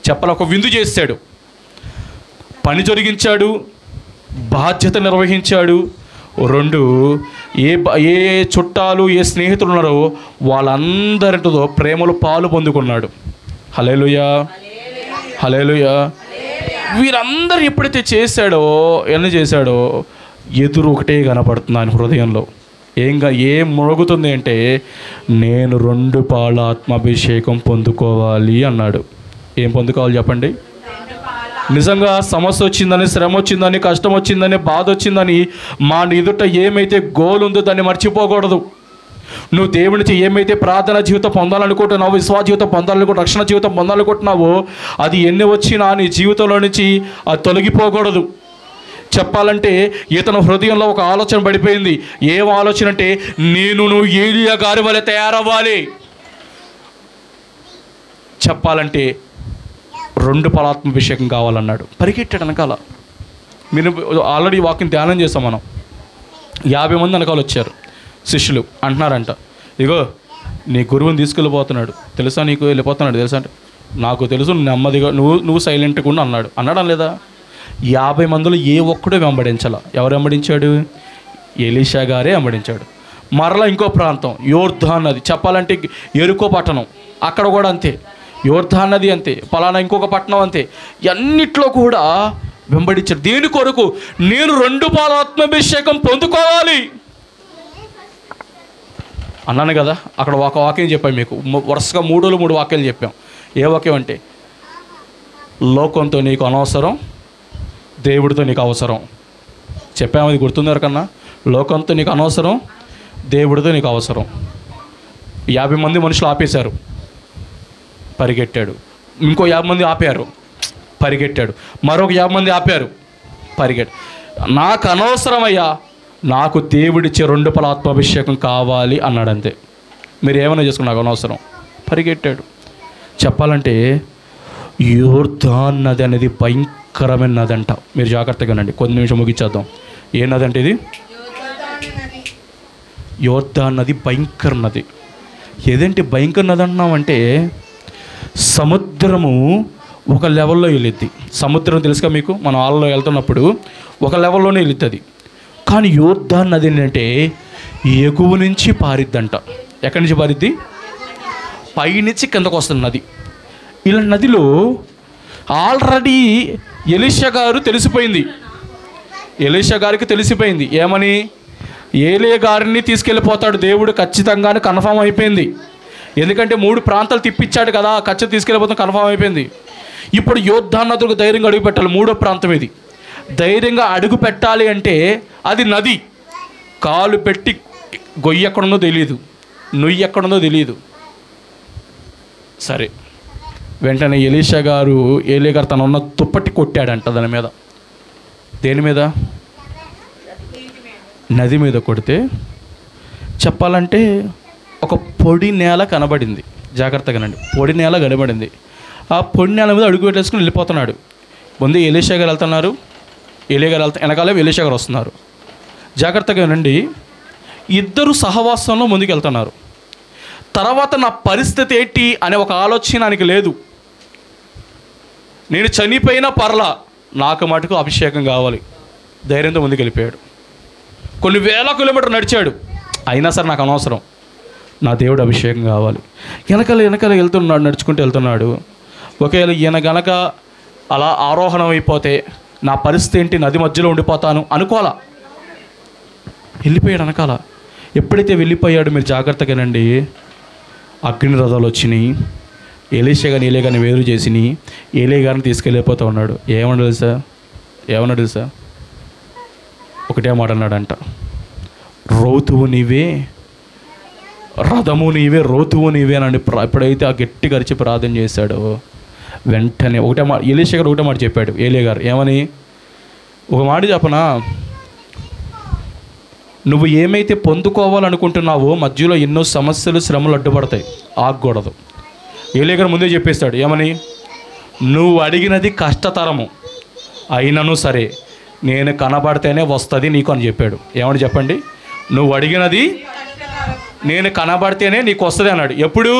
చెప్పాలి, ఒక విందు చేశాడు, పని జరిగించాడు, బాధ్యత నిర్వహించాడు. రెండు, ఏ చుట్టాలు ఏ స్నేహితులు ఉన్నారో వాళ్ళందరితో ప్రేమలో పాలు పొందుకున్నాడు. హల్లెలూయా, హల్లెలూయా. వీరందరూ ఎప్పుడైతే చేశాడో ఎన్ని చేశాడో ఎదురు ఒకటే కనపడుతుంది ఆయన హృదయంలో. ఏం మొరుగుతుంది అంటే, నేను 2 పాల ఆత్మాభిషేకం పొందుకోవాలి అన్నాడు. ఏం పొందుకోవాలి చెప్పండి? నిజంగా సమస్య వచ్చిందని, శ్రమ వచ్చిందని, కష్టం వచ్చిందని, బాధ వచ్చిందని మా ఎదుట ఏమైతే గోల్ ఉందో దాన్ని మర్చిపోకూడదు. నువ్వు దేవుడి నుంచి ఏమైతే ప్రార్థన జీవితం పొందాలనుకుంటున్నావో, విశ్వాస జీవితం పొందాలనుకుంటున్నావు, రక్షణ జీవితం పొందాలనుకుంటున్నావో, అది ఎన్ని వచ్చినా నీ జీవితంలో నుంచి అది తొలగిపోకూడదు. చెప్పాలంటే ఇతను హృదయంలో ఒక ఆలోచన పడిపోయింది. ఏం ఆలోచన అంటే, నువ్వు ఏలియా గారి వలె తయారవ్వాలి. చెప్పాలంటే 2 పాలాత్మాభిషేకం కావాలన్నాడు. పరిగెట్టాడు వెనకాల. మీరు ఆల్రెడీ వాక్యం ధ్యానం చేస్తాం మనం. 50 మంది వెనకాల వచ్చారు శిష్యులు. అంటున్నారంట, ఇగో నీ గురువుని తీసుకెళ్ళిపోతున్నాడు తెలుసా, నీకు వెళ్ళిపోతున్నాడు తెలుసా అంటే, నాకు తెలుసు, నెమ్మదిగా నువ్వు సైలెంట్గా ఉండు అన్నాడు. అన్నాడా లేదా? 50 మందిలో ఏ ఒక్కడో వెంబడించాల. ఎవరు వెంబడించాడు? ఎలీషా గారే వెంబడించాడు. మరలా ఇంకో ప్రాంతం యోర్దాన్ నది, చెప్పాలంటే ఎరుకో పట్టణం, అక్కడ కూడా అంతే. యోర్దాన్ నది అంతే, పలానా ఇంకొక పట్టణం అంతే. అన్నిట్లో కూడా వెంబడించాడు. దేని కొరకు? నేను 2 పాల ఆత్మాభిషేకం పొందుకోవాలి అన్నాను కదా. అక్కడ ఒక వాక్యం చెప్పాను మీకు, వరుసగా 3 వాక్యాలు చెప్పాం. ఏ వాక్యం అంటే, లోకంతో నీకు అనవసరం, దేవుడితో నీకు అవసరం. చెప్పాము, అది గుర్తుందారు కన్నా. లోకంతో నీకు అనవసరం, దేవుడితో నీకు అవసరం. 50 మంది మనుషులు ఆపేశారు, పరిగెట్టాడు. ఇంకో 50 మంది ఆపారు, పరిగెట్టాడు. మరొక 50 మంది ఆపారు, పరిగెట్టాడు. నాకు అనవసరమయ్యా, నాకు దేవుడిచ్చే 2 పాల ఆత్మాభిషేకం కావాలి అన్నాడు. అంతే. మీరు ఏమైనా చేసుకుని నాకు అనవసరం, పరిగెట్టాడు. చెప్పాలంటే యోర్దాన్ నది అనేది భయంకరమైన నది అంట. మీరు జాగ్రత్తగానండి, కొద్ది నిమిషం ముగించేద్దాం. ఏ నది అంటే ఇది? యోర్దాన్ నది భయంకర నది. ఏదంటే భయంకర నది అంటున్నామంటే, సముద్రము ఒక లెవెల్లో వెళ్ళిద్ది. సముద్రం తెలుసుగా మీకు, మనం ఆళ్ళలో వెళ్తున్నప్పుడు ఒక లెవెల్లోనే వెళ్ళిద్ది. కానీ యోర్దాన్ నది ఏంటంటే ఎగువ నుంచి పారిద్దంట. ఎక్కడి నుంచి పారిద్ది? పైనుంచి కిందకు వస్తుంది నది. ఇలా నదిలో ఆల్రెడీ ఎలీషా గారు తెలిసిపోయింది. ఎలీషా గారికి తెలిసిపోయింది ఏమని? ఏలియా గారిని తీసుకెళ్ళిపోతాడు దేవుడు ఖచ్చితంగానే కన్ఫామ్ అయిపోయింది. ఎందుకంటే 3 ప్రాంతాలు తిప్పించాడు కదా, ఖచ్చితంగా తీసుకెళ్ళిపోతాం కన్ఫామ్ అయిపోయింది. ఇప్పుడు యోర్దాన్ నదులకు ధైర్యంగా అడుగు పెట్టాలి. 3వ ప్రాంతం ఇది. ధైర్యంగా అడుగు పెట్టాలి అంటే అది నది. కాలు పెట్టి గొయ్యి ఎక్కడుందో తెలియదు, నుయ్యి ఎక్కడుందో తెలియదు. సరే, వెంటనే ఎలీషా గారు ఏలియా గారు తను ఉన్న తుప్పటి కొట్టాడంట దాని మీద. దేని మీద? నది మీద కొడితే చెప్పాలంటే ఒక పొడి నేల కనబడింది. జాగ్రత్తగానండి, పొడి నేల కనబడింది. ఆ పొడి నేల మీద అడుగు పెట్టేసుకుని వెళ్ళిపోతున్నాడు. ముందు ఎలీషా గారు వెళ్తున్నారు, ఏలియా గారు వెనకాలే ఎలీషా గారు వస్తున్నారు. జాగ్రత్తగా నండి, ఇద్దరు సహవాసంలో ముందుకు వెళ్తున్నారు. తర్వాత నా పరిస్థితి ఏంటి అనే ఒక ఆలోచన ఆయనకి లేదు. నేను చనిపోయినా పర్లా, నాకు మటుకు అభిషేకం కావాలి. ధైర్యంతో ముందుకు వెళ్ళిపోయాడు. కొన్ని వేల కిలోమీటర్లు నడిచాడు, అయినా సరే నాకు అనవసరం, నా దేవుడు అభిషేకం కావాలి. వెనకాల వెళ్తున్నాడు, నడుచుకుంటూ వెళ్తున్నాడు. ఒకవేళ ఈయన గనక అలా ఆరోహణం అయిపోతే నా పరిస్థితి ఏంటి, నది మధ్యలో ఉండిపోతాను అనుకోవాలా. వెళ్ళిపోయాడు వెనకాల. ఎప్పుడైతే వెళ్ళిపోయాడు, మీరు జాగ్రత్తగానండి, అగ్ని రథాలు వచ్చినాయి. ఏలీషా గారిని వేరు చేసినాయి. ఏలియా గారిని తీసుకెళ్ళిపోతూ ఉన్నాడు. ఏమన్నాడు తెలుసా? ఒకటే మాట అన్నాడంట, రోతువు నీవే, రథము నీవే, రోతువు నీవే అని. ఎప్పుడైతే ఆ గట్టి గరిచి ప్రార్థన చేశాడో వెంటనే ఒకటే మాట ఎలీషా గారు ఒకటే మాట చెప్పాడు. ఏలియా గారు ఏమని? ఒక మాట చెప్పనా, నువ్వు ఏమైతే పొందుకోవాలనుకుంటున్నావో మధ్యలో ఎన్నో సమస్యలు శ్రమలు అడ్డుపడతాయి, ఆగకూడదు. ఏలియా గారు ముందే చెప్పేస్తాడు ఏమని? నువ్వు అడిగినది కష్టతరము అయినను సరే నేను కనబడితేనే వస్తుంది నీకు అని చెప్పాడు. ఏమని చెప్పండి? నువ్వు అడిగినది నేను కనబడితేనే నీకు వస్తుంది అన్నాడు. ఎప్పుడు?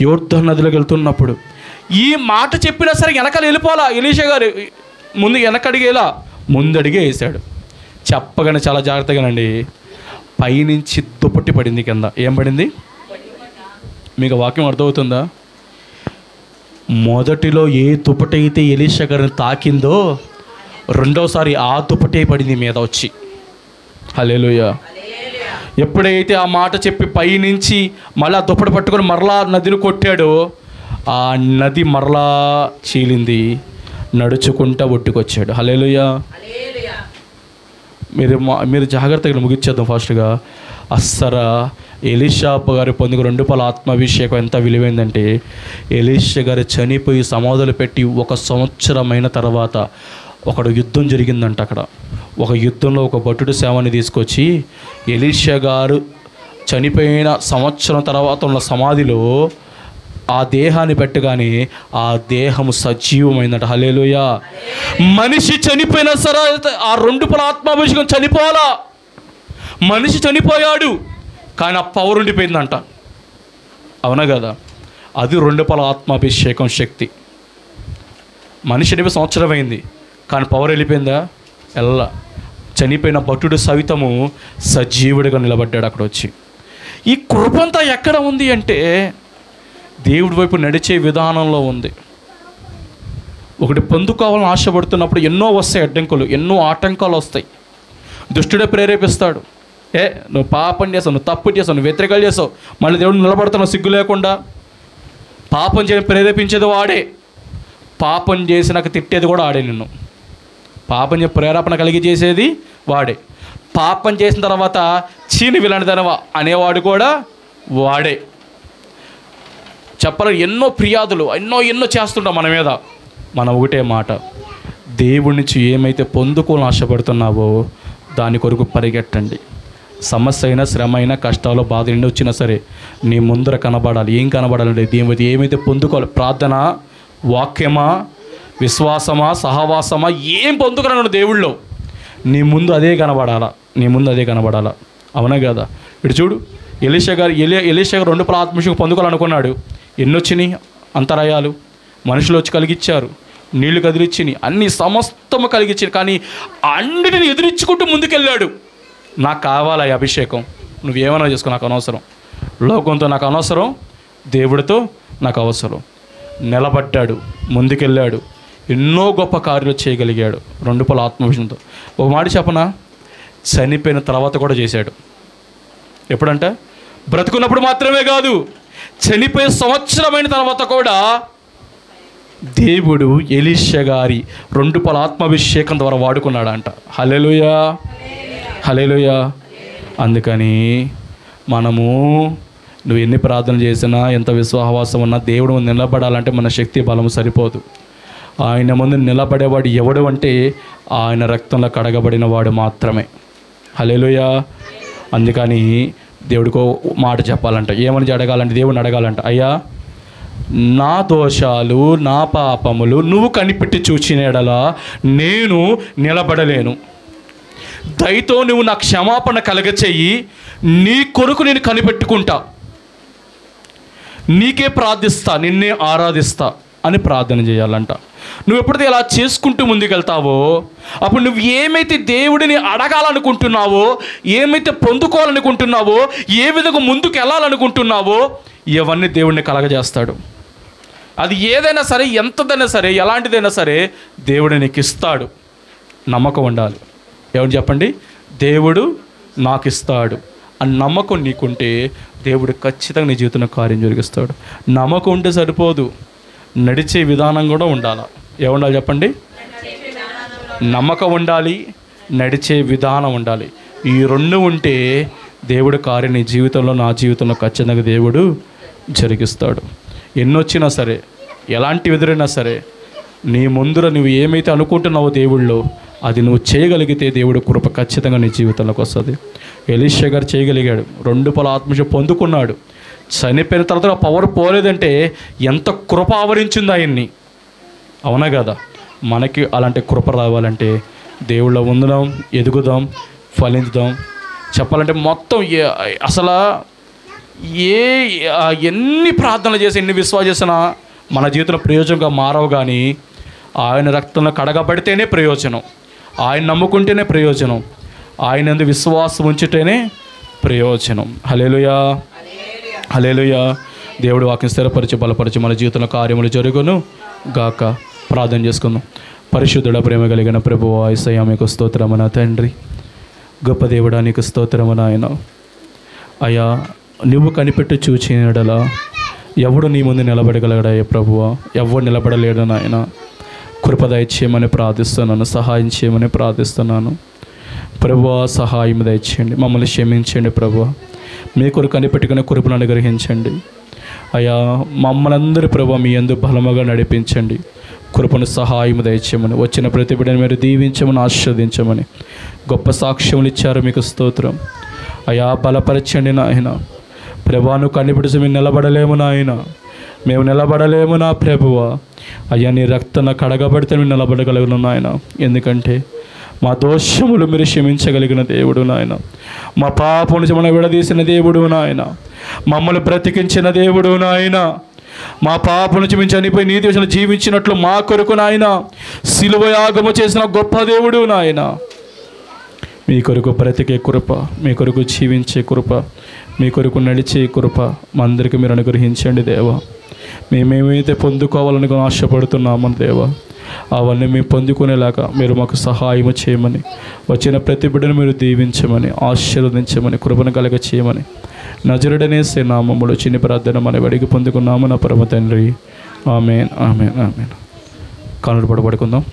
యోర్దాను నదిలోకి వెళ్తున్నప్పుడు. ఈ మాట చెప్పినా సరే వెనకాల వెళ్ళిపోవాలా. ఎలీషా గారు ముందు వెనకడిగేలా ముందడిగే వేసాడు. చెప్పగానే చాలా జాగ్రత్తగానండి, పైనుంచి దుప్పటి పడింది కింద. ఏం పడింది? మీకు వాక్యం అర్థమవుతుందా? మొదటిలో ఏ దుప్పటి అయితే ఎలీషా గారిని తాకిందో రెండోసారి ఆ దుప్పటే పడింది మీద వచ్చి. హల్లెలూయా. ఎప్పుడైతే ఆ మాట చెప్పి పైనుంచి మళ్ళీ ఆ దుప్పటి పట్టుకొని మరలా నదిని కొట్టాడో ఆ నది మరలా చీలింది, నడుచుకుంటా ఒడ్డుకొచ్చాడు. హల్లెలూయా. మీరు జాగ్రత్తగా ముగించేద్దాం ఫాస్ట్గా. అస్సరా ఎలీషా గారు పొందిన 2 రూపాయల ఆత్మాభిషేకం ఎంత విలువైందంటే, ఎలీషా గారు చనిపోయి సమాధులు పెట్టి 1 సంవత్సరమైన తర్వాత ఒకడు యుద్ధం జరిగిందంట. అక్కడ ఒక యుద్ధంలో ఒక భటుడు సేవని తీసుకొచ్చి ఎలీషా గారు చనిపోయిన సంవత్సరం తర్వాత ఉన్న సమాధిలో ఆ దేహాన్ని పెట్టగానే ఆ దేహము సజీవమైందంట. హల్లెలూయా. మనిషి చనిపోయినా సరే ఆ 2 రూపాయల ఆత్మాభిషేకం చనిపోవాలా. మనిషి చనిపోయాడు కానీ ఆ పవర్ ఉండిపోయిందంట. అవునా కదా? అది 2 రూపాయల ఆత్మాభిషేకం శక్తి. మనిషి చనిపోయి సంవత్సరం అయింది కానీ పవర్ వెళ్ళిపోయిందా? చనిపోయిన భటుడు సవితము సజీవుడిగా నిలబడ్డాడు అక్కడ వచ్చి. ఈ కృపంతా ఎక్కడ ఉంది అంటే దేవుడి వైపు నడిచే విధానంలో ఉంది. ఒకటి పొందుకోవాలని ఆశపడుతున్నప్పుడు ఎన్నో వస్తాయి అడ్డంకులు, ఎన్నో ఆటంకాలు వస్తాయి. దుష్టుడే ప్రేరేపిస్తాడు. నువ్వు పాపం చేసావు, నువ్వు తప్పు చేసావు, నువ్వు వ్యతిరేకాలు చేసావు, మళ్ళీ దేవుడు నిలబడుతున్నావు సిగ్గు లేకుండా. పాపం చేయని ప్రేరేపించేది వాడే, పాపం చేసినాక తిట్టేది కూడా ఆడే. నిన్ను పాపం చేసి ప్రేరేపణ కలిగి చేసేది వాడే. పాపం చేసిన తర్వాత చీని విలనిదనవా అనేవాడు కూడా వాడే. చెప్పాలి, ఎన్నో ఫిర్యాదులు ఎన్నో చేస్తుంటాం మన మీద. మనం ఒకటే మాట, దేవుడి నుంచి ఏమైతే పొందుకోవాలని ఆశపడుతున్నావో దాని కొరకు పరిగెట్టండి. సమస్య అయినా, శ్రమ అయినా, కష్టాలు, బాధ ఎన్ని వచ్చినా సరే నీ ముందర కనబడాలి. ఏం కనబడాలంటే దేవుడి ఏమైతే పొందుకోవాలి, ప్రార్థన, వాక్యమా, విశ్వాసమా, సహవాసమా, ఏం పొందుకున్నాను దేవుళ్ళో నీ ముందు అదే కనబడాలా. అవునా కదా? ఇటు చూడు, ఎలీషా గారు 2 రూపాయల ఆత్మశక్తి పొందుకోవాలనుకున్నాడు. ఎన్నొచ్చినాయి అంతరాయాలు, మనుషులు వచ్చి కలిగించారు, నీళ్లు కదిలిచ్చినాయి, అన్ని సమస్తము కలిగించినాయి. కానీ అన్నిటిని ఎదిరించుకుంటూ ముందుకెళ్ళాడు. నాకు కావాలా ఈ అభిషేకం, నువ్వేమైనా చేసుకో, నాకు అనవసరం. లోకంతో నాకు అనవసరం, దేవుడితో నాకు అవసరం. నిలబడ్డాడు, ముందుకెళ్ళాడు, ఎన్నో గొప్ప కార్యాలు చేయగలిగాడు 2 రూపాయల ఆత్మవిషయంతో. ఒక మాట చెప్పనా, చనిపోయిన తర్వాత కూడా చేశాడు. ఎప్పుడంటే బ్రతుకున్నప్పుడు మాత్రమే కాదు, చనిపోయే సంవత్సరమైన తర్వాత కూడా దేవుడు ఎలీషా గారి 2 రూపాయల ఆత్మాభిషేకం ద్వారా వాడుకున్నాడంట. హల్లెలూయా, హల్లెలూయా. అందుకని మనము నువ్వు ఎన్ని ప్రార్థన చేసినా, ఎంత విశ్వాసం ఉన్నా, దేవుడు ముందు నిలబడాలంటే మన శక్తి బలము సరిపోదు. ఆయన ముందు నిలబడేవాడు ఎవడు అంటే ఆయన రక్తంలో కడగబడిన వాడు మాత్రమే. హల్లెలూయా. అందుకని దేవుడికో మాట చెప్పాలంట. ఏమని అడగాలంటే, దేవుడిని అడగాలంట, అయ్యా నా దోషాలు, నా పాపములు నువ్వు కనిపెట్టి చూచిన యెడల నేను నిలబడలేను. దయతో నువ్వు నా క్షమాపణ కలగచెయ్యి, నీ కొరకు నేను కనిపెట్టుకుంటా, నీకే ప్రార్థిస్తా, నిన్నే ఆరాధిస్తా అని ప్రార్థన చేయాలంట. నువ్వు ఎప్పుడైతే ఇలా చేసుకుంటూ ముందుకెళ్తావో అప్పుడు నువ్వు ఏమైతే దేవుడిని అడగాలనుకుంటున్నావో, ఏమైతే పొందుకోవాలనుకుంటున్నావో, ఏ విధంగా ముందుకు వెళ్ళాలనుకుంటున్నావో ఇవన్నీ దేవుడిని కలగజేస్తాడు. అది ఏదైనా సరే, ఎంతదైనా సరే, ఎలాంటిదైనా సరే దేవుడు నీకు ఇస్తాడు. నమ్మకం ఉండాలి. ఏమని చెప్పండి, దేవుడు నాకు ఇస్తాడు అని నమ్మకం నీకుంటే దేవుడు ఖచ్చితంగా నీ జీవితంలో కార్యం జరిగిస్తాడు. నమ్మకం ఉంటే సరిపోదు, నడిచే విధానం కూడా ఉండాలి. ఏముండాలి చెప్పండి, నమ్మకం ఉండాలి, నడిచే విధానం ఉండాలి. ఈ 2 ఉంటే దేవుడు కార్యం నీ జీవితంలో, నా జీవితంలో ఖచ్చితంగా దేవుడు జరిగిస్తాడు. ఎన్నొచ్చినా సరే, ఎలాంటి ఎదురైనా సరే, నీ ముందర నువ్వు ఏమైతే అనుకుంటున్నావో దేవుళ్ళో అది నువ్వు చేయగలిగితే దేవుడు కృప ఖచ్చితంగా నీ జీవితంలోకి వస్తుంది. ఎలీషా గారు చేయగలిగాడు, 2 రూపాయల ఆత్మశక్తి పొందుకున్నాడు. చనిపోయిన తర్వాత పవర్ పోలేదంటే ఎంత కృప ఆవరించింది ఆయన్ని. అవునా కదా? మనకి అలాంటి కృప రావాలంటే దేవుళ్ళ ఉందాం, ఎదుగుదాం, ఫలించుదాం. చెప్పాలంటే మొత్తం అసలు ఎన్ని ప్రార్థనలు చేసి ఎన్ని విశ్వాసం చేసినా మన జీవితంలో ప్రయోజనంగా మారవు. కానీ ఆయన రక్తంలో కడగబడితేనే ప్రయోజనం, ఆయన నమ్ముకుంటేనే ప్రయోజనం, ఆయన యందు విశ్వాసం ఉంచితేనే ప్రయోజనం. హల్లెలూయా, హల్లెలూయా. దేవుడు వాక్యం స్థిరపరిచి బలపరిచి మన జీవితంలో కార్యములు జరుగును గాక. ప్రార్థన చేసుకుందాం. పరిశుద్ధుడ, ప్రేమ కలిగిన ప్రభువా యేసయ్యా, మీకు స్తోత్రము నా తండ్రి. గొప్ప దేవుడా, నీకు స్తోత్రము నాయన. అయ్యా, నువ్వు కనిపెట్టి చూచినడలా ఎవడు నీ ముందు నిలబడగలగడాయ్యా ప్రభువా? ఎవడు నిలబడలేడు నాయన. కృప దయచేయమని ప్రార్థిస్తున్నాను, సహాయం చేయమని ప్రార్థిస్తున్నాను ప్రభువా. సహాయం దయచేయండి, మమ్మల్ని క్షమించండి ప్రభువా. మీ కొరకు కనిపెట్టుకునే కృపను అనుగ్రహించండి అయ్యా. మమ్మల్ని అందరూ ప్రభువా మీ యందు బలముగా నడిపించండి. కృపను సహాయం దయచేయమని, వచ్చిన ప్రతి బిడ్డను మీరు దీవించమని, ఆశీర్వదించమని. గొప్ప సాక్ష్యములు ఇచ్చారు, మీకు స్తోత్రం అయ్యా. బలపరచండి నాయన. ప్రభువా, నువ్వు కనిపెట్టి మేము నిలబడలేము నాయన, మేము నిలబడలేము నా ప్రభువా. అయ్యా, నీ రక్తాన్ని కడగబడితే మేము నిలబడగలను నాయన. ఎందుకంటే మా దోషములు మీరు క్షమించగలిగిన దేవుడు నాయన. మా పాపం నుంచి మనం విడదీసిన దేవుడు నాయన. మమ్మల్ని బ్రతికించిన దేవుడు నాయన. మా పాపం నుంచి మేము చనిపోయి నీ దేశంలో జీవించినట్లు మా కొరకు నాయన సిలువ యాగము చేసిన గొప్ప దేవుడు నాయన. మీ కొరకు బ్రతికే కృప, మీ కొరకు జీవించే కృప, మీ కొరకు నడిచే కృప మా అందరికీ మీరు అనుగ్రహించండి దేవా. మేమేమైతే పొందుకోవాలని ఆశపడుతున్నామో దేవా, అవన్నీ మేము పొందుకునేలాగా మీరు మాకు సహాయం చేయమని, వచ్చిన ప్రతి బిడ్డను మీరు దీవించమని, ఆశీర్వదించమని, కృపను కలగ చేయమని నజరుడనేసే నామములో చిన్న ప్రార్థన మన వెడికి పొందుకున్నాము నా పరమ తండ్రి. ఆమేన్, ఆమేన్, ఆమేన్. కన్నులు పడబడుకుందాం.